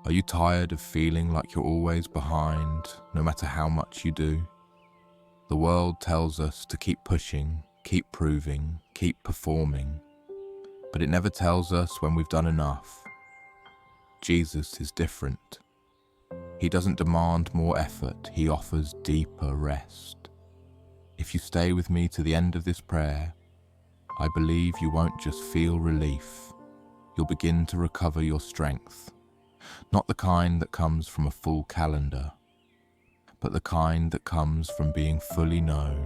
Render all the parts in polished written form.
Are you tired of feeling like you're always behind, no matter how much you do? The world tells us to keep pushing, keep proving, keep performing, but it never tells us when we've done enough. Jesus is different. He doesn't demand more effort, he offers deeper rest. If you stay with me to the end of this prayer, I believe you won't just feel relief, you'll begin to recover your strength. Not the kind that comes from a full calendar, but the kind that comes from being fully known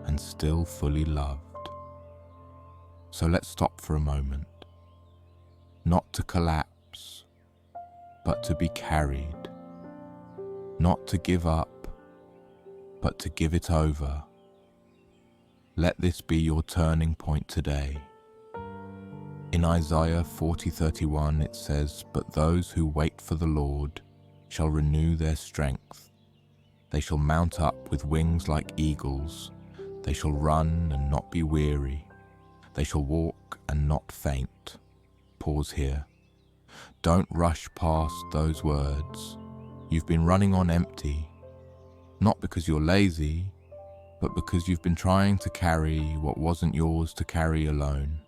and still fully loved. So let's stop for a moment, not to collapse, but to be carried, not to give up, but to give it over. Let this be your turning point today. In Isaiah 40:31 it says, "But those who wait for the Lord shall renew their strength. They shall mount up with wings like eagles. They shall run and not be weary. They shall walk and not faint." Pause here. Don't rush past those words. You've been running on empty, not because you're lazy, but because you've been trying to carry what wasn't yours to carry alone.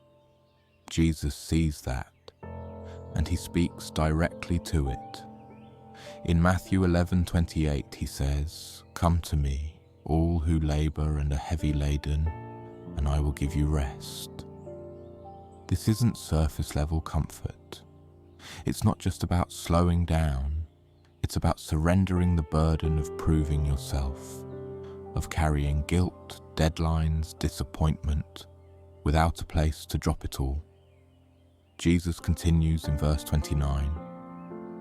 Jesus sees that, and he speaks directly to it. In Matthew 11:28 he says, "Come to me, all who labor and are heavy laden, and I will give you rest." This isn't surface level comfort. It's not just about slowing down. It's about surrendering the burden of proving yourself, of carrying guilt, deadlines, disappointment, without a place to drop it all. Jesus continues in verse 29,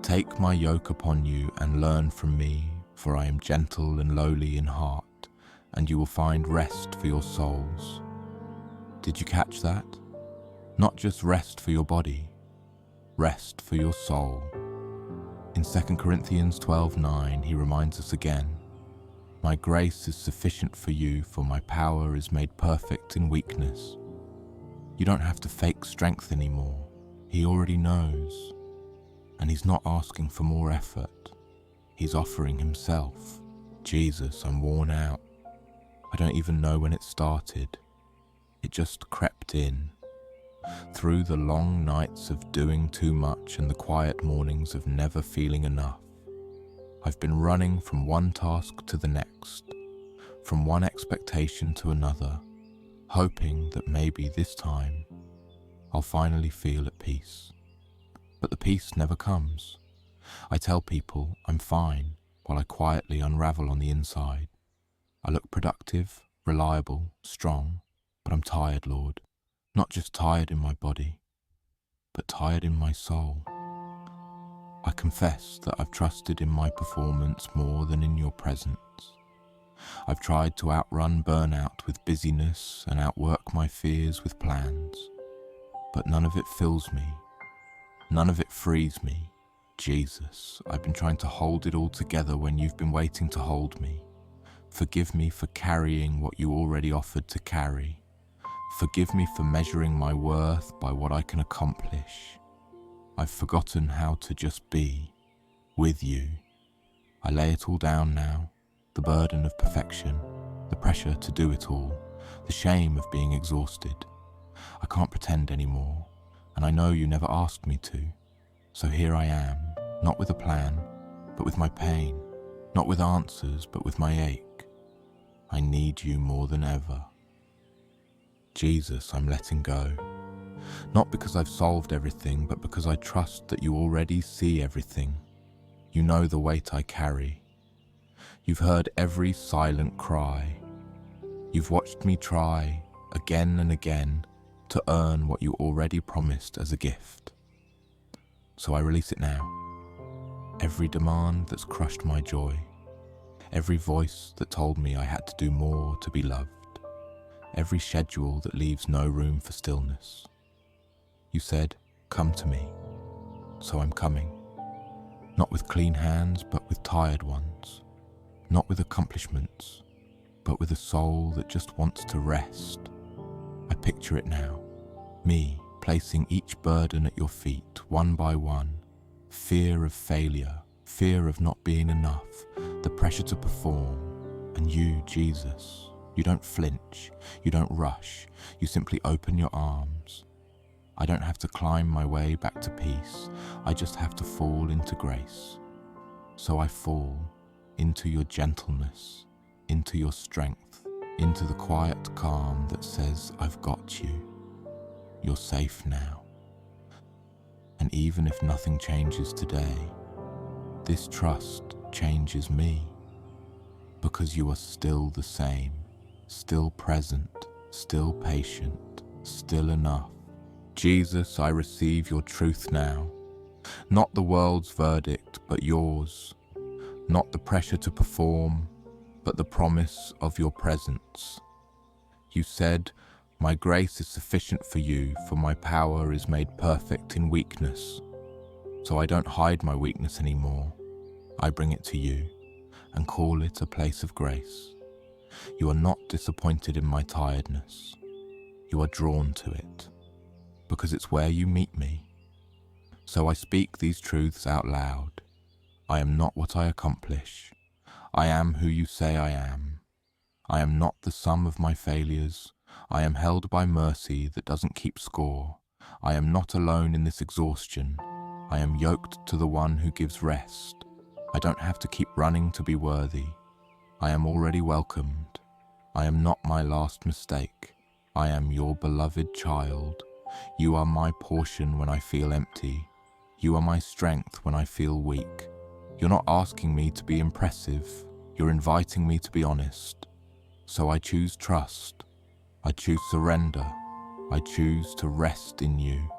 "Take my yoke upon you and learn from me, for I am gentle and lowly in heart, and you will find rest for your souls." Did you catch that? Not just rest for your body, rest for your soul. In 2 Corinthians 12:9, he reminds us again, "My grace is sufficient for you, for my power is made perfect in weakness." You don't have to fake strength anymore. He already knows. And he's not asking for more effort. He's offering himself. "Jesus, I'm worn out. I don't even know when it started. It just crept in. Through the long nights of doing too much and the quiet mornings of never feeling enough, I've been running from one task to the next, from one expectation to another, hoping that maybe this time I'll finally feel at peace. But the peace never comes. I tell people I'm fine while I quietly unravel on the inside. I look productive, reliable, strong, but I'm tired, Lord. Not just tired in my body, but tired in my soul. I confess that I've trusted in my performance more than in your presence. I've tried to outrun burnout with busyness and outwork my fears with plans, but none of it fills me. None of it frees me. Jesus, I've been trying to hold it all together when you've been waiting to hold me. Forgive me for carrying what you already offered to carry. Forgive me for measuring my worth by what I can accomplish. I've forgotten how to just be with you. I lay it all down now, the burden of perfection, the pressure to do it all, the shame of being exhausted. I can't pretend anymore, and I know you never asked me to. So here I am, not with a plan, but with my pain, not with answers, but with my ache. I need you more than ever. Jesus, I'm letting go. Not because I've solved everything, but because I trust that you already see everything. You know the weight I carry. You've heard every silent cry. You've watched me try, again and again, to earn what you already promised as a gift. So I release it now. Every demand that's crushed my joy. Every voice that told me I had to do more to be loved. Every schedule that leaves no room for stillness. You said, "Come to me." So I'm coming. Not with clean hands, but with tired ones. Not with accomplishments, but with a soul that just wants to rest. I picture it now. Me placing each burden at your feet, one by one, Fear of failure, fear of not being enough, the pressure to perform. And you, Jesus, you don't flinch, you don't rush, you simply open your arms. I don't have to climb my way back to peace, I just have to fall into grace. So I fall into your gentleness, into your strength, into the quiet calm that says, I've got you. You're safe now. And even if nothing changes today, this trust changes me, because you are still the same, still present, still patient, still enough. Jesus, I receive your truth now, not the world's verdict, but yours, not the pressure to perform, but the promise of your presence. You said, my grace is sufficient for you, for my power is made perfect in weakness. So I don't hide my weakness anymore. I bring it to you and call it a place of grace. You are not disappointed in my tiredness. You are drawn to it, because it's where you meet me. So I speak these truths out loud. I am not what I accomplish. I am who you say I am. I am not the sum of my failures. I am held by mercy that doesn't keep score. I am not alone in this exhaustion. I am yoked to the one who gives rest. I don't have to keep running to be worthy. I am already welcomed. I am not my last mistake. I am your beloved child. You are my portion when I feel empty. You are my strength when I feel weak. You're not asking me to be impressive. You're inviting me to be honest. So I choose trust. I choose surrender. I choose to rest in you,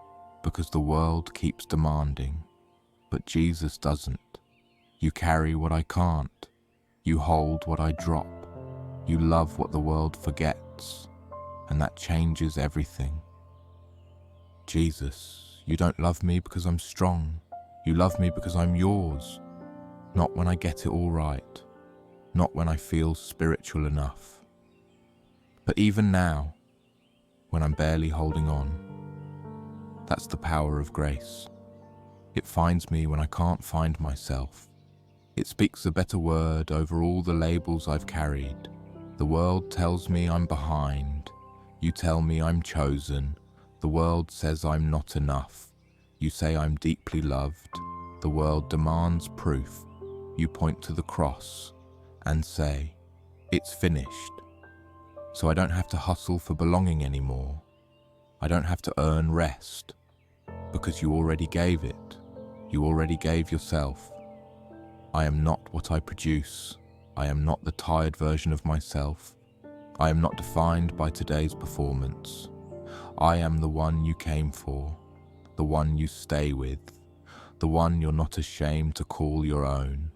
because the world keeps demanding, but Jesus doesn't. You carry what I can't. You hold what I drop. You love what the world forgets, and that changes everything. Jesus, you don't love me because I'm strong. You love me because I'm yours. Not when I get it all right. Not when I feel spiritual enough. But even now, when I'm barely holding on, that's the power of grace. It finds me when I can't find myself. It speaks a better word over all the labels I've carried. The world tells me I'm behind. You tell me I'm chosen. The world says I'm not enough. You say I'm deeply loved. The world demands proof. You point to the cross and say, it's finished. So I don't have to hustle for belonging anymore. I don't have to earn rest, because you already gave it. You already gave yourself. I am not what I produce. I am not the tired version of myself. I am not defined by today's performance. I am the one you came for, the one you stay with, the one you're not ashamed to call your own.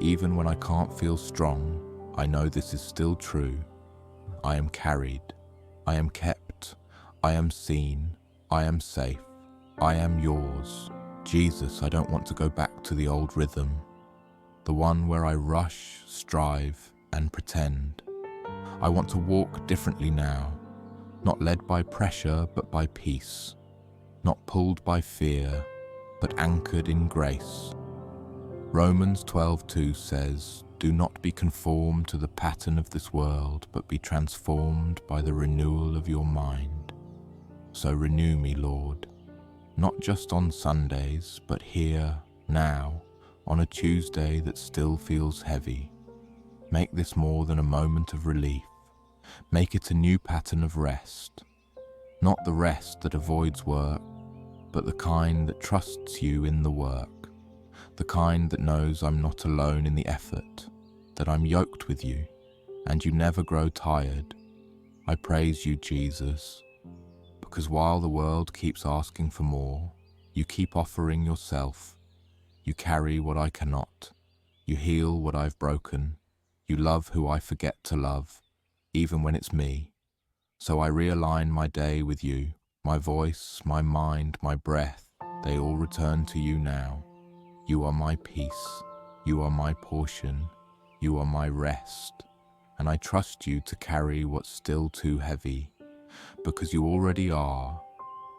Even when I can't feel strong, I know this is still true. I am carried, I am kept, I am seen, I am safe, I am yours. Jesus, I don't want to go back to the old rhythm, the one where I rush, strive, and pretend. I want to walk differently now, not led by pressure but by peace, not pulled by fear but anchored in grace. Romans 12:2 says, do not be conformed to the pattern of this world, but be transformed by the renewal of your mind. So renew me, Lord, not just on Sundays, but here, now, on a Tuesday that still feels heavy. Make this more than a moment of relief. Make it a new pattern of rest. Not the rest that avoids work, but the kind that trusts you in the work. The kind that knows I'm not alone in the effort, that I'm yoked with you, and you never grow tired. I praise you, Jesus, because while the world keeps asking for more, you keep offering yourself. You carry what I cannot. You heal what I've broken. You love who I forget to love, even when it's me. So I realign my day with you. My voice, my mind, my breath, they all return to you now. You are my peace. You are my portion. You are my rest. And I trust you to carry what's still too heavy. Because you already are.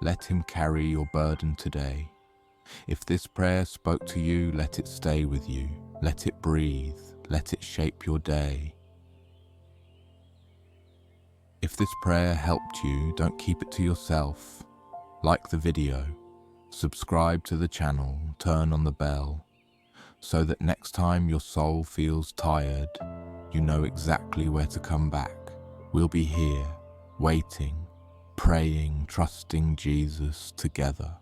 Let him carry your burden today. If this prayer spoke to you, let it stay with you. Let it breathe. Let it shape your day. If this prayer helped you, don't keep it to yourself. Like the video, subscribe to the channel, turn on the bell, so that next time your soul feels tired, you know exactly where to come back. We'll be here, waiting, praying, trusting Jesus together.